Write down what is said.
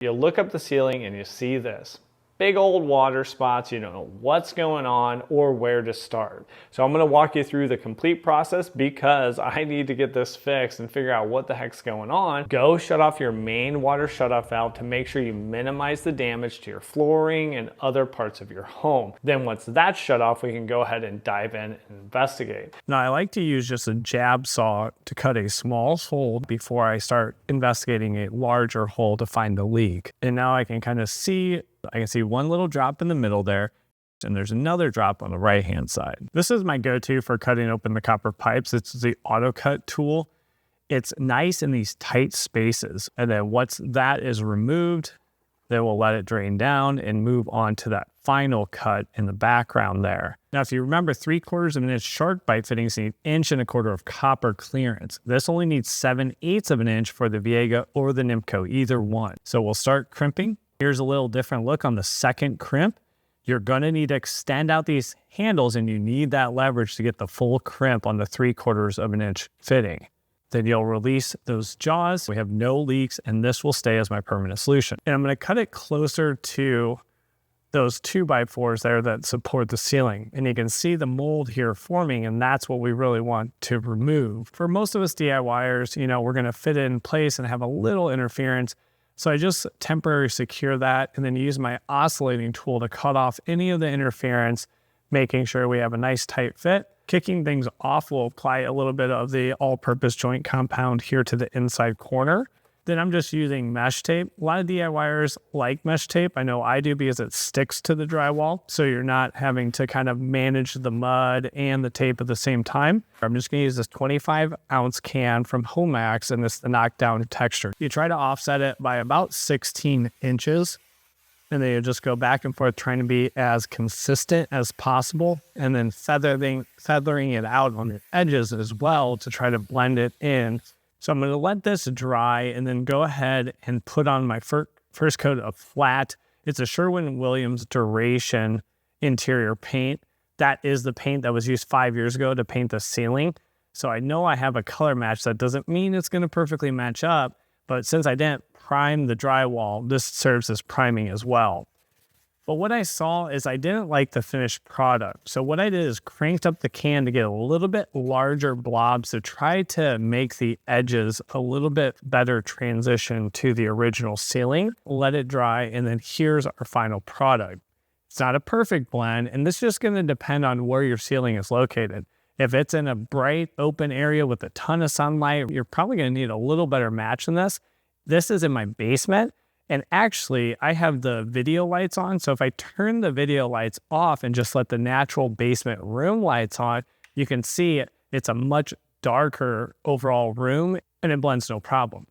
You look up the ceiling and you see this. Big old water spots, you don't know what's going on or where to start. So I'm gonna walk you through the complete process because I need to get this fixed and figure out what the heck's going on. Go shut off your main water shutoff valve to make sure you minimize the damage to your flooring and other parts of your home. Then once that's shut off, we can go ahead and dive in and investigate. Now I like to use just a jab saw to cut a small hole before I start investigating a larger hole to find the leak. And now I can kind of see one little drop in the middle there, and there's another drop on the right-hand side. This is my go-to for cutting open the copper pipes. It's the auto cut tool. It's nice in these tight spaces. And then once that is removed, then we'll let it drain down and move on to that final cut in the background there. Now, if you remember, 3/4 of an inch shark bite fittings need 1.25 inches of copper clearance. This only needs 7/8 of an inch for the Viega or the Nimco, either one. So we'll start crimping. Here's a little different look on the second crimp. You're gonna need to extend out these handles and you need that leverage to get the full crimp on the 3/4 of an inch fitting. Then you'll release those jaws. We have no leaks and this will stay as my permanent solution. And I'm gonna cut it closer to those 2x4s there that support the ceiling. And you can see the mold here forming, and that's what we really want to remove. For most of us DIYers, we're gonna fit it in place and have a little interference. So I just temporarily secure that and then use my oscillating tool to cut off any of the interference, making sure we have a nice tight fit. Kicking things off, we'll apply a little bit of the all-purpose joint compound here to the inside corner. Then I'm just using mesh tape. A lot of DIYers like mesh tape. I know I do because it sticks to the drywall. So you're not having to kind of manage the mud and the tape at the same time. I'm just gonna use this 25-ounce can from Homax, and this is the knockdown texture. You try to offset it by about 16 inches. And then you just go back and forth trying to be as consistent as possible, and then feathering it out on the edges as well to try to blend it in. So I'm going to let this dry and then go ahead and put on my first coat of flat. It's a Sherwin-Williams Duration interior paint. That is the paint that was used 5 years ago to paint the ceiling. So I know I have a color match. That doesn't mean it's going to perfectly match up, but since I didn't prime the drywall, this serves as priming as well. But what I saw is I didn't like the finished product. So what I did is cranked up the can to get a little bit larger blobs to try to make the edges a little bit better transition to the original ceiling. Let it dry, and then here's our final product. It's not a perfect blend, and this is just going to depend on where your ceiling is located. If it's in a bright open area with a ton of sunlight, you're probably going to need a little better match than this. This is in my basement. And actually, I have the video lights on. So if I turn the video lights off and just let the natural basement room lights on, you can see it's a much darker overall room and it blends no problem.